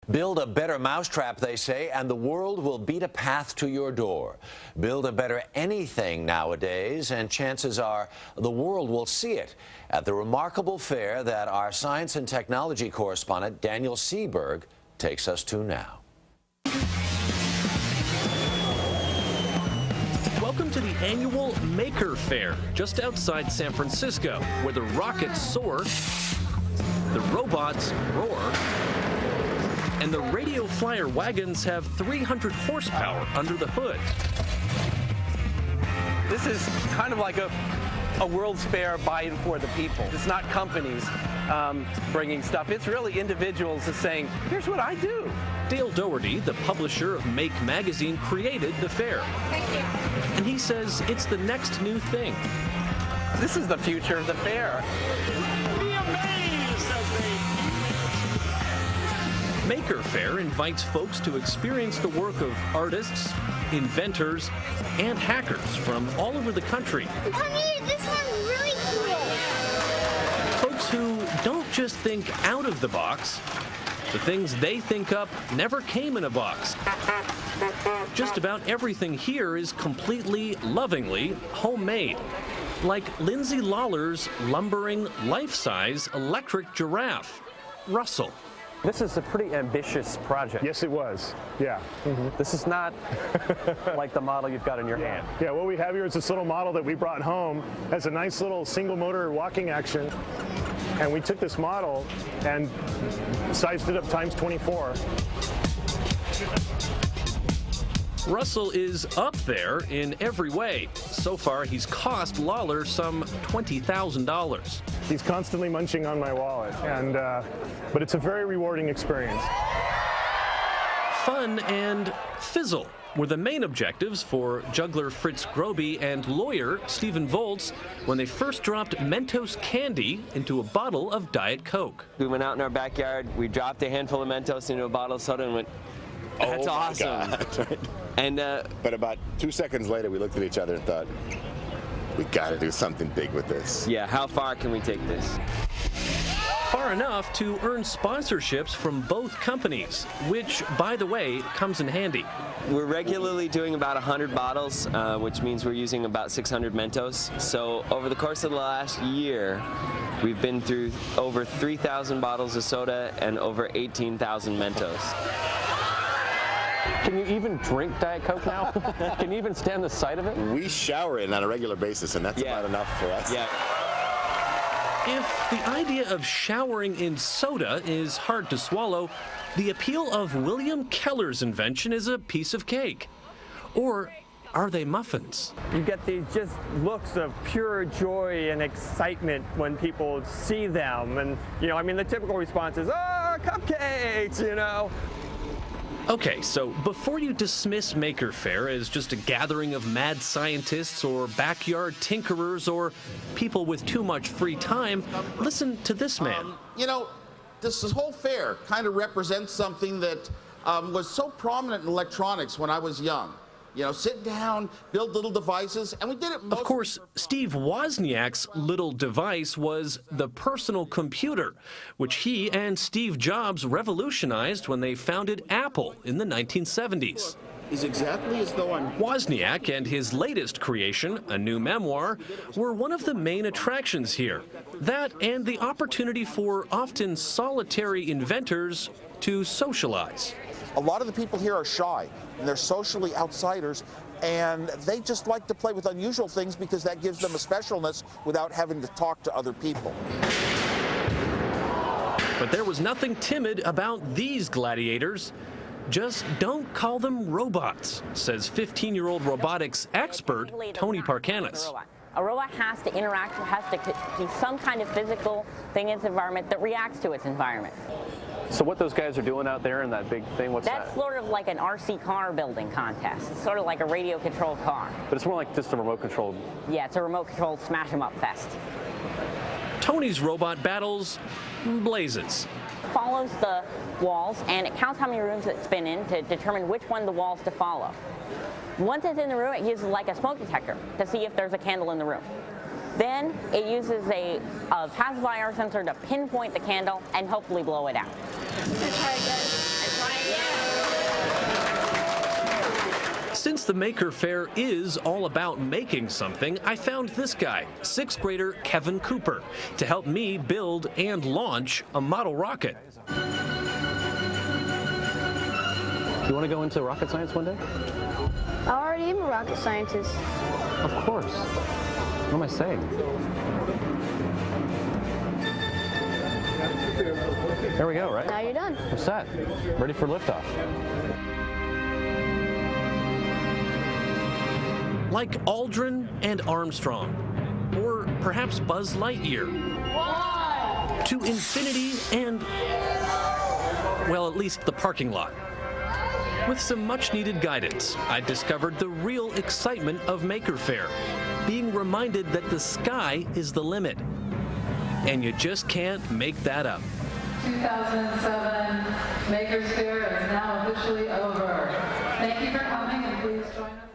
Build a better mousetrap, they say, and the world will beat a path to your door. Build a better anything nowadays, and chances are the world will see it at the remarkable fair that our science and technology correspondent Daniel Seberg takes us to now. Welcome to the annual Maker Faire, just outside San Francisco, where the rockets soar, the robots roar, and the radio flyer wagons have 300 horsepower under the hood. This is kind of like a World's Fair by and for the people. It's not companies bringing stuff. It's really individuals that's saying, here's what I do. Dale Doherty, the publisher of Make magazine, created the fair. Thank you. And he says it's the next new thing. This is the future of the fair. Be amazed as they... Maker Faire invites folks to experience the work of artists, inventors, and hackers from all over the country. Come here, this one's really cool. Folks who don't just think out of the box. The things they think up never came in a box. Just about everything here is completely, lovingly homemade. Like Lindsay Lawler's lumbering, life-size electric giraffe, Russell. This is a pretty ambitious project. Yes, it was. Yeah. This is not like the model you've got in your hand. Yeah, what we have here is this little model that we brought home. Has a nice little single motor walking action. And we took this model and sized it up times 24. Russell is up there in every way. So far, he's cost Lawler some $20,000. He's constantly munching on my wallet, and but it's a very rewarding experience. Fun and fizzle were the main objectives for juggler Fritz Grobe and lawyer Stephen Volz when they first dropped Mentos candy into a bottle of Diet Coke. We went out in our backyard, we dropped a handful of Mentos into a bottle of soda and went, that's awesome. And but about 2 seconds later, we looked at each other and thought, we got to do something big with this. yeah, how far can we take this? Far enough to earn sponsorships from both companies, which, by the way, comes in handy. We're regularly doing about 100 bottles, which means we're using about 600 Mentos. So over the course of the last year, we've been through over 3,000 bottles of soda and over 18,000 Mentos. Can you even drink Diet Coke now? Can you even stand the sight of it? We shower in on a regular basis, and that's about enough for us. Yeah. If the idea of showering in soda is hard to swallow, the appeal of William Keller's invention is a piece of cake. Or are they muffins? You get these just looks of pure joy and excitement when people see them. And, you know, I mean, the typical response is, oh, cupcakes, you know. Okay, so before you dismiss Maker Faire as just a gathering of mad scientists or backyard tinkerers or people with too much free time, listen to this man. You know, this whole fair kind of represents something that was so prominent in electronics when I was young. You know, sit down, build little devices, and we did it. Of course, Steve Wozniak's little device was the personal computer, which he and Steve Jobs revolutionized when they founded Apple in the 1970s. Is exactly as though I'm... Wozniak and his latest creation, a new memoir, were one of the main attractions here. That and the opportunity for often solitary inventors to socialize. A lot of the people here are shy, and they're socially outsiders, and they just like to play with unusual things because that gives them a specialness without having to talk to other people. But there was nothing timid about these gladiators. Just don't call them robots, says 15-year-old robotics expert Tony Parkanis. A robot has to interact, has to be some kind of physical thing in its environment that reacts to its environment. So what those guys are doing out there in that big thing, what's that? That's sort of like an RC car building contest. It's sort of like a radio-controlled car. But it's more like just a remote-controlled... Yeah, it's a remote-controlled smash-em-up fest. Tony's robot battles blazes. Follows the walls, and it counts how many rooms it's been in to determine which one of the walls to follow. Once it's in the room, it uses like a smoke detector to see if there's a candle in the room. Then it uses a passive IR sensor to pinpoint the candle and hopefully blow it out. Try again. since the Maker Faire is all about making something, I found this guy, 6th grader Kevin Cooper, to help me build and launch a model rocket. You want to go into rocket science one day? I already am a rocket scientist. Of course. What am I saying? There we go, right? Now you're done. We're set. Ready for liftoff. Like Aldrin and Armstrong, or perhaps Buzz Lightyear. To infinity and, well, at least the parking lot. With some much-needed guidance, I discovered the real excitement of Maker Faire, being reminded that the sky is the limit. And you just can't make that up. 2007 Maker Faire is now officially over. Thank you for coming, and please join us.